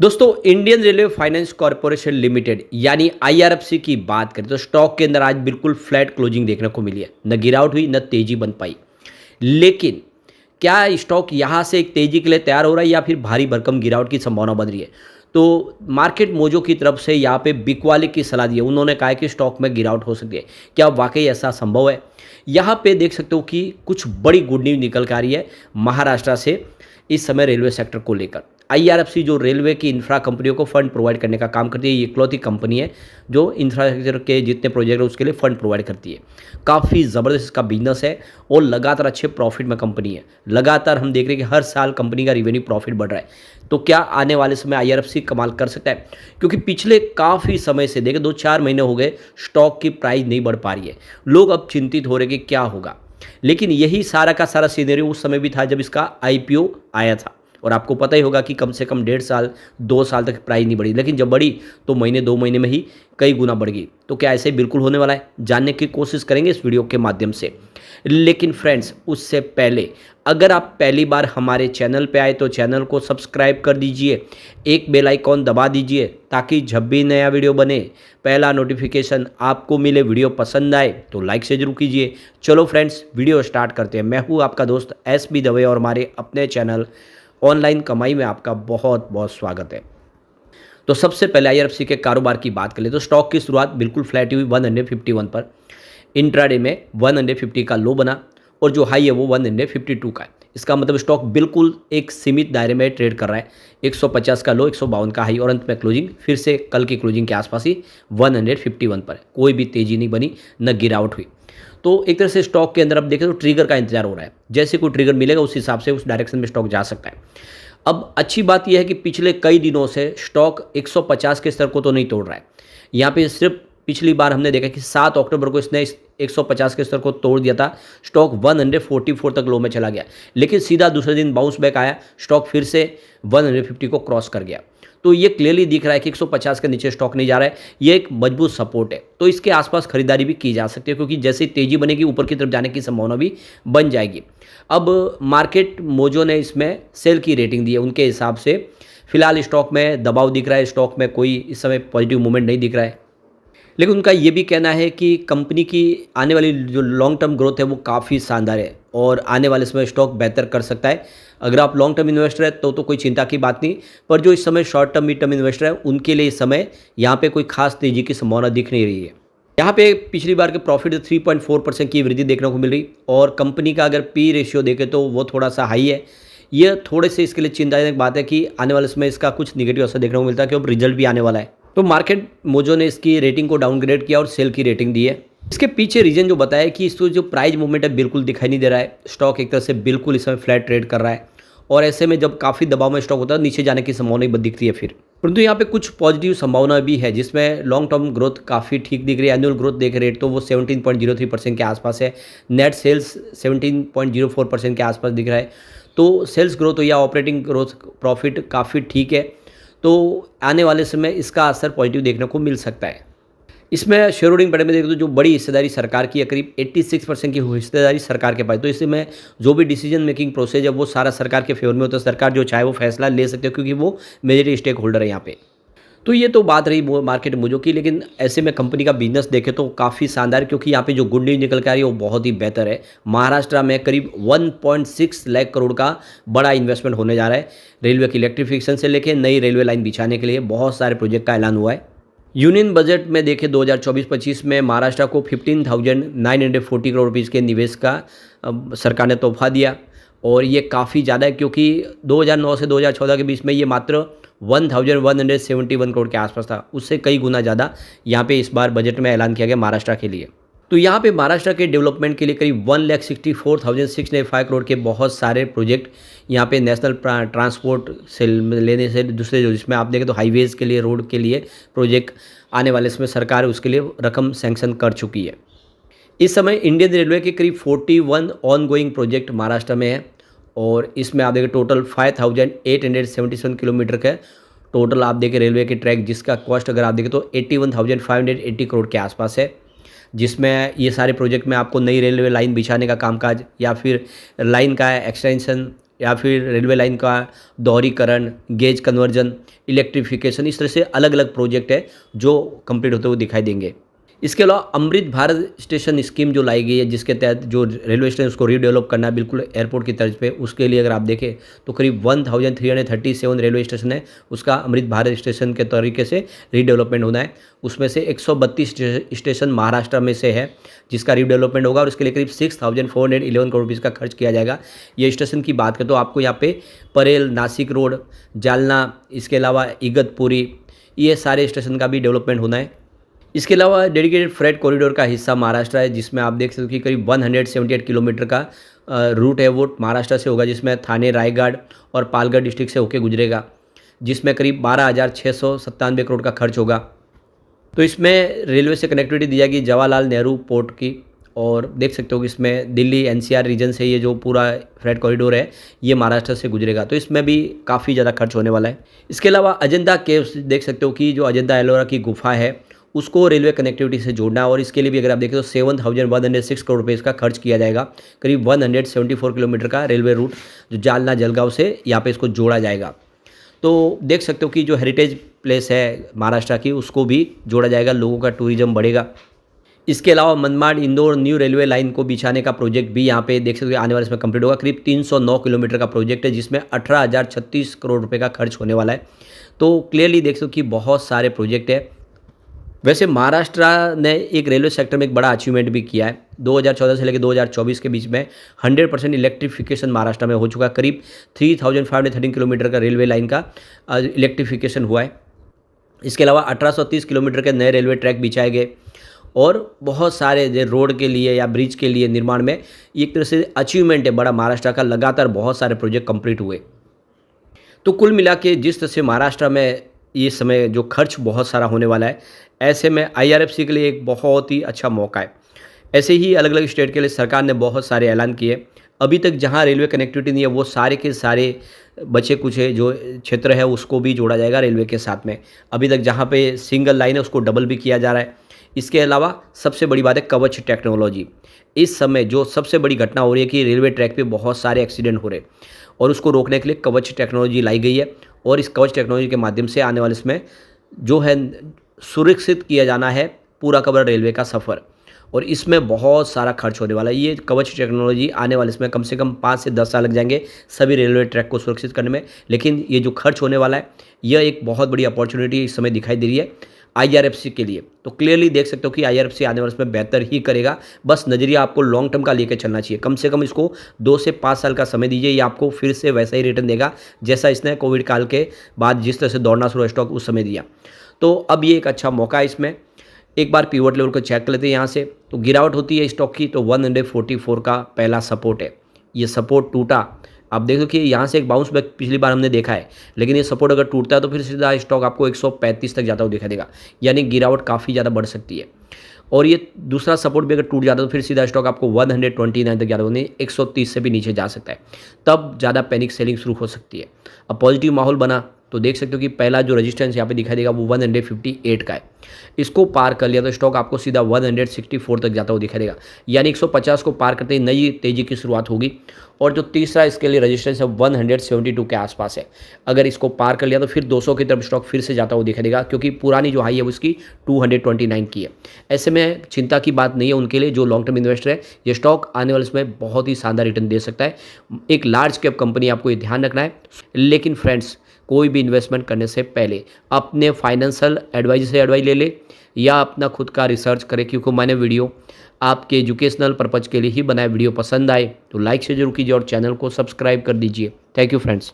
दोस्तों Indian railway finance corporation limited यानी IRFC की बात करें तो स्टॉक के अंदर आज बिल्कुल फ्लैट क्लोजिंग देखने को मिली है। न गिरावट हुई न तेजी बन पाई। लेकिन क्या स्टॉक यहाँ से एक तेजी के लिए तैयार हो रहा है या फिर भारी भरकम गिरावट की संभावना बन रही है? तो मार्केट मोजो की तरफ से यहाँ पे बिकवाली की सलाह दी है। उन्होंने कहा है कि स्टॉक में गिरावट हो सकती है। क्या वाकई ऐसा संभव है? यहाँ पे देख सकते हो कि कुछ बड़ी गुड न्यूज निकल कर आ रही है महाराष्ट्र से इस समय रेलवे सेक्टर को लेकर। आईआरएफसी जो रेलवे की इंफ्रा कंपनियों को फंड प्रोवाइड करने का काम करती है, ये इकलौती कंपनी है जो इंफ्रास्ट्रक्चर के जितने प्रोजेक्ट है उसके लिए फंड प्रोवाइड करती है। काफ़ी ज़बरदस्त इसका बिजनेस है और लगातार अच्छे प्रॉफिट में कंपनी है। लगातार हम देख रहे हैं कि हर साल कंपनी का रिवेन्यू प्रॉफिट बढ़ रहा है। तो क्या आने वाले समय आईआरएफसी कमाल कर सकता है? क्योंकि पिछले काफ़ी समय से देखें 2-4 महीने हो गए स्टॉक की प्राइस नहीं बढ़ पा रही है। लोग अब चिंतित हो रहे कि क्या होगा। लेकिन यही सारा का सारा सिनेरियो उस समय भी था जब इसका आईपीओ आया था। और आपको पता ही होगा कि कम से कम 1.5 साल 2 साल तक प्राइस नहीं बढ़ी, लेकिन जब बढ़ी तो महीने 2 महीने में ही कई गुना बढ़ गई। तो क्या ऐसे बिल्कुल होने वाला है? जानने की कोशिश करेंगे इस वीडियो के माध्यम से। लेकिन फ्रेंड्स उससे पहले अगर आप पहली बार हमारे चैनल पे आए तो चैनल को सब्सक्राइब कर दीजिए, एक बेल आइकॉन दबा दीजिए ताकि जब भी नया वीडियो बने पहला नोटिफिकेशन आपको मिले। वीडियो पसंद आए तो लाइक से जरूर कीजिए। चलो फ्रेंड्स वीडियो स्टार्ट करते हैं। मैं हूँ आपका दोस्त एसबी दवे और हमारे अपने चैनल ऑनलाइन कमाई में आपका बहुत बहुत स्वागत है। तो सबसे पहले आईआरएफसी के कारोबार की बात कर ले तो स्टॉक की शुरुआत बिल्कुल फ्लैट हुई 151 पर। इंट्राडे में 150 का लो बना और जो हाई है वो 152 का है। इसका मतलब स्टॉक बिल्कुल एक सीमित दायरे में ट्रेड कर रहा है। 150 का लो, 152 का हाई और अंत में क्लोजिंग फिर से कल की क्लोजिंग के आसपास ही 151 पर है। कोई भी तेजी नहीं बनी, न गिरावट हुई। तो एक तरह से स्टॉक के अंदर अब देखें तो ट्रिगर का इंतजार हो रहा है। जैसे कोई ट्रिगर मिलेगा उस हिसाब से उस डायरेक्शन में स्टॉक जा सकता है। अब अच्छी बात यह है कि पिछले कई दिनों से स्टॉक 150 के स्तर को तो नहीं तोड़ रहा है। यहाँ पे सिर्फ पिछली बार हमने देखा कि 7 अक्टूबर को इसने 150 के स्तर को तोड़ दिया था। स्टॉक 144 तक लो में चला गया, लेकिन सीधा दूसरे दिन बाउंस बैक आया। स्टॉक फिर से 150 को क्रॉस कर गया। तो ये क्लियरली दिख रहा है कि 150 के नीचे स्टॉक नहीं जा रहा है। ये एक मजबूत सपोर्ट है, तो इसके आसपास खरीदारी भी की जा सकती है क्योंकि जैसे तेजी बनेगी ऊपर की तरफ जाने की संभावना भी बन जाएगी। अब मार्केट मोजो ने इसमें सेल की रेटिंग दी है। उनके हिसाब से फिलहाल स्टॉक में दबाव दिख रहा है। स्टॉक में कोई इस समय पॉजिटिव मूवमेंट नहीं दिख रहा है। लेकिन उनका ये भी कहना है कि कंपनी की आने वाली जो लॉन्ग टर्म ग्रोथ है वो काफ़ी शानदार है और आने वाले समय स्टॉक बेहतर कर सकता है। अगर आप लॉन्ग टर्म इन्वेस्टर है तो कोई चिंता की बात नहीं, पर जो इस समय short term mid term investor है उनके लिए इस समय यहाँ पे कोई खास तेजी की संभावना दिख नहीं रही है। यहाँ पे पिछली बार के प्रॉफिट 3.4% की वृद्धि देखने को मिल रही और कंपनी का अगर पी रेशियो देखें तो वो थोड़ा सा हाई है। ये थोड़े से इसके लिए चिंताजनक बात है कि आने वाले समय इसका कुछ निगेटिव असर देखने को मिलता है कि अब रिजल्ट भी आने वाला है। तो मार्केट मोजो ने इसकी रेटिंग को डाउनग्रेड किया और सेल की रेटिंग दी है। इसके पीछे रीजन जो बताया कि इसको जो प्राइस मूवमेंट है बिल्कुल दिखाई नहीं दे रहा है। स्टॉक एक तरह से बिल्कुल इस समय फ्लैट ट्रेड कर रहा है और ऐसे में जब काफ़ी दबाव में स्टॉक होता है नीचे जाने की संभावना ही दिखती है फिर। परंतु यहाँ पे कुछ पॉजिटिव संभावना भी है जिसमें लॉन्ग टर्म ग्रोथ काफ़ी ठीक दिख रही है। एनुअल ग्रोथ देख रेट तो वो 17.03% के आसपास है। नेट सेल्स 17.04% के आसपास दिख रहा है। तो सेल्स ग्रोथ या ऑपरेटिंग ग्रोथ प्रॉफिट काफ़ी ठीक है। तो आने वाले समय इसका असर पॉजिटिव देखने को मिल सकता है। इसमें शेयर होल्डिंग पैटर्न में देखें तो जो बड़ी हिस्सेदारी सरकार की है, करीब 86% की हिस्सेदारी सरकार के पास। तो इसमें जो भी डिसीजन मेकिंग प्रोसेस है वो सारा सरकार के फेवर में होता है। सरकार जो चाहे वो फैसला ले सकते हो क्योंकि वो मेजॉरिटी स्टेक होल्डर है यहाँ पे। तो ये तो बात रही मार्केट मोजो की, लेकिन ऐसे में कंपनी का बिजनेस देखें तो काफ़ी शानदार क्योंकि यहाँ पे जो गुड न्यूज निकल के आ रही है वो बहुत ही बेहतर है। महाराष्ट्र में करीब 1.6 लाख करोड़ का बड़ा इन्वेस्टमेंट होने जा रहा है। रेलवे की इलेक्ट्रिफिकेशन से लेकर नई रेलवे लाइन बिछाने के लिए बहुत सारे प्रोजेक्ट का ऐलान हुआ है। यूनियन बजट में देखें 2024-25 में महाराष्ट्र को 15,940 करोड़ रुपीज़ के निवेश का सरकार ने तोहफा दिया और ये काफ़ी ज़्यादा है क्योंकि 2009 से 2014 के बीच में ये मात्र 1,171 करोड़ के आसपास था। उससे कई गुना ज़्यादा यहाँ पे इस बार बजट में ऐलान किया गया महाराष्ट्र के लिए। तो यहाँ पे महाराष्ट्र के डेवलपमेंट के लिए करीब 1,64,605 करोड़ के बहुत सारे प्रोजेक्ट यहाँ पे नेशनल ट्रांसपोर्ट से लेने से दूसरे जो जिसमें आप देखें तो हाईवेज़ के लिए, रोड के लिए प्रोजेक्ट आने वाले इसमें सरकार उसके लिए रकम सैंक्शन कर चुकी है। इस समय इंडियन रेलवे के करीब 41 ऑनगोइंग प्रोजेक्ट महाराष्ट्र में है और इसमें आप देखें टोटल 5,877 किलोमीटर का टोटल आप देखें रेलवे के ट्रैक, जिसका कॉस्ट अगर आप देखें तो 81,580 करोड़ के आसपास है। जिसमें ये सारे प्रोजेक्ट में आपको नई रेलवे लाइन बिछाने का कामकाज या फिर लाइन का एक्सटेंशन या फिर रेलवे लाइन का दोहरीकरण, गेज कन्वर्जन, इलेक्ट्रिफिकेशन, इस तरह से अलग अलग प्रोजेक्ट है जो कंप्लीट होते हुए दिखाई देंगे। इसके अलावा अमृत भारत स्टेशन स्कीम जो लाई गई है, जिसके तहत जो रेलवे स्टेशन उसको रीडेवलप करना है बिल्कुल एयरपोर्ट की तर्ज पे, उसके लिए अगर आप देखें तो करीब 1337 रेलवे स्टेशन है, उसका अमृत भारत स्टेशन के तरीके से रीडेवलपमेंट होना है। उसमें से 132 स्टेशन महाराष्ट्र में से है जिसका रीडेवलपमेंट होगा और उसके लिए करीब 6411 करोड़ रुपीज़ का खर्च किया जाएगा। ये स्टेशन की बात करें तो आपको यहाँ पे परेल, नासिक रोड, जालना, इसके अलावा इगतपुरी, ये सारे स्टेशन का भी डेवलपमेंट होना है। इसके अलावा डेडिकेटेड फ्रेट कॉरिडोर का हिस्सा महाराष्ट्र है, जिसमें आप देख सकते हो कि करीब 178 किलोमीटर का रूट है वो महाराष्ट्र से होगा, जिसमें थाने, रायगढ़ और पालघर डिस्ट्रिक्ट से होकर गुजरेगा, जिसमें करीब 12,697 करोड़ का खर्च होगा। तो इसमें रेलवे से कनेक्टिविटी दी जाएगी जवाहरलाल नेहरू पोर्ट की, और देख सकते हो कि इसमें दिल्ली एनसीआर रीजन से ये जो पूरा फ्रेट कॉरिडोर है ये महाराष्ट्र से गुजरेगा, तो इसमें भी काफ़ी ज़्यादा खर्च होने वाला है। इसके अलावा अजंता केव्स देख सकते हो कि जो अजंता एलोरा की गुफा है उसको रेलवे कनेक्टिविटी से जोड़ना है, और इसके लिए भी अगर आप देखें तो 7,106 करोड़ रुपये इसका खर्च किया जाएगा। करीब 174 किलोमीटर का रेलवे रूट जो जालना जलगांव से यहाँ पे इसको जोड़ा जाएगा। तो देख सकते हो कि जो हेरिटेज प्लेस है महाराष्ट्र की उसको भी जोड़ा जाएगा, लोगों का टूरिज्म बढ़ेगा। इसके अलावा Manmad Indore new railway line को बिछाने का प्रोजेक्ट भी यहाँ पे देख सकते हो आने वाले इसमें कंप्लीट होगा। करीब 309 किलोमीटर का प्रोजेक्ट है, जिसमें 18,036 करोड़ रुपये का खर्च होने वाला है। तो क्लियरली देख सकते हो कि बहुत सारे प्रोजेक्ट है। वैसे महाराष्ट्र ने एक रेलवे सेक्टर में एक बड़ा अचीवमेंट भी किया है। 2014 से लेकर 2024 के बीच में 100% इलेक्ट्रिफिकेशन महाराष्ट्र में हो चुका है। करीब 3,513 किलोमीटर का रेलवे लाइन का इलेक्ट्रिफिकेशन हुआ है। इसके अलावा 1830 किलोमीटर के नए रेलवे ट्रैक बिछाए गए, और बहुत सारे रोड के लिए या ब्रिज के लिए निर्माण में एक तरह से अचीवमेंट है बड़ा महाराष्ट्र का। लगातार बहुत सारे प्रोजेक्ट कंप्लीट हुए। तो कुल मिला के जिस तरह से महाराष्ट्र में ये समय जो खर्च बहुत सारा होने वाला है, ऐसे में IRFC के लिए एक बहुत ही अच्छा मौका है। ऐसे ही अलग अलग स्टेट के लिए सरकार ने बहुत सारे ऐलान किए। अभी तक जहां रेलवे कनेक्टिविटी नहीं है वो सारे के सारे बचे कुछ जो क्षेत्र है उसको भी जोड़ा जाएगा रेलवे के साथ में। अभी तक जहां पे सिंगल लाइन है उसको डबल भी किया जा रहा है। इसके अलावा सबसे बड़ी बात है कवच टेक्नोलॉजी। इस समय जो सबसे बड़ी घटना हो रही है कि रेलवे ट्रैक पे बहुत सारे एक्सीडेंट हो रहे हैं, और उसको रोकने के लिए कवच टेक्नोलॉजी लाई गई है, और इस कवच टेक्नोलॉजी के माध्यम से आने वाले इसमें जो है सुरक्षित किया जाना है पूरा का पूरा रेलवे का सफ़र, और इसमें बहुत सारा खर्च होने वाला है। ये कवच टेक्नोलॉजी आने वाले इसमें कम से कम 5 से 10 साल लग जाएंगे सभी रेलवे ट्रैक को सुरक्षित करने में, लेकिन ये जो खर्च होने वाला है यह एक बहुत बड़ी अपॉर्चुनिटी इस समय दिखाई दे रही है IRFC के लिए। तो क्लियरली देख सकते हो कि IRFC आने वाले इसमें बेहतर ही करेगा। बस नज़रिया आपको लॉन्ग टर्म का लेकर चलना चाहिए। कम से कम इसको 2 से 5 साल का समय दीजिए, ये आपको फिर से वैसा ही रिटर्न देगा जैसा इसने कोविड काल के बाद जिस तरह से दौड़ना शुरू स्टॉक उस समय दिया। तो अब ये एक अच्छा मौका है इसमें। एक बार पिवट लेवल को चेक कर लेते हैं यहाँ से, तो गिरावट होती है स्टॉक की, तो 144 का पहला सपोर्ट है। ये सपोर्ट टूटा, आप देखो कि यहाँ से एक बाउंस बैक पिछली बार हमने देखा है, लेकिन ये सपोर्ट अगर टूटता है तो फिर सीधा स्टॉक आपको 135 तक जाता हुआ दिखाई देगा, यानी गिरावट काफ़ी ज़्यादा बढ़ सकती है। और ये दूसरा सपोर्ट भी अगर टूट जाता है तो फिर सीधा स्टॉक आपको 129 तक जाता होगा, 130 से भी नीचे जा सकता है, तब ज़्यादा पैनिक सेलिंग शुरू हो सकती है। अब पॉजिटिव माहौल बना तो देख सकते हो कि पहला जो रेजिस्टेंस यहाँ पे दिखाई देगा वो 158 का है। इसको पार कर लिया तो स्टॉक आपको सीधा 164 तक जाता हुआ दिखाई देगा, यानी 150 को पार करते ही नई तेजी की शुरुआत होगी। और जो तीसरा इसके लिए रेजिस्टेंस है 172 के आसपास है। अगर इसको पार कर लिया तो फिर 200 की तरफ स्टॉक फिर से जाता हुआ दिखाई देगा, क्योंकि पुरानी जो हाई है उसकी 229 की है। ऐसे में चिंता की बात नहीं है उनके लिए जो लॉन्ग टर्म इन्वेस्टर है। ये स्टॉक आने वाले समय बहुत ही शानदार रिटर्न दे सकता है। एक लार्ज कैप कंपनी, आपको ये ध्यान रखना है। लेकिन फ्रेंड्स, कोई भी इन्वेस्टमेंट करने से पहले अपने फाइनेंशियल एडवाइजर से एडवाइस ले ले या अपना खुद का रिसर्च करें, क्योंकि मैंने वीडियो आपके एजुकेशनल पर्पज़ के लिए ही बनाया। वीडियो पसंद आए तो लाइक से जरूर कीजिए और चैनल को सब्सक्राइब कर दीजिए। Thank you friends.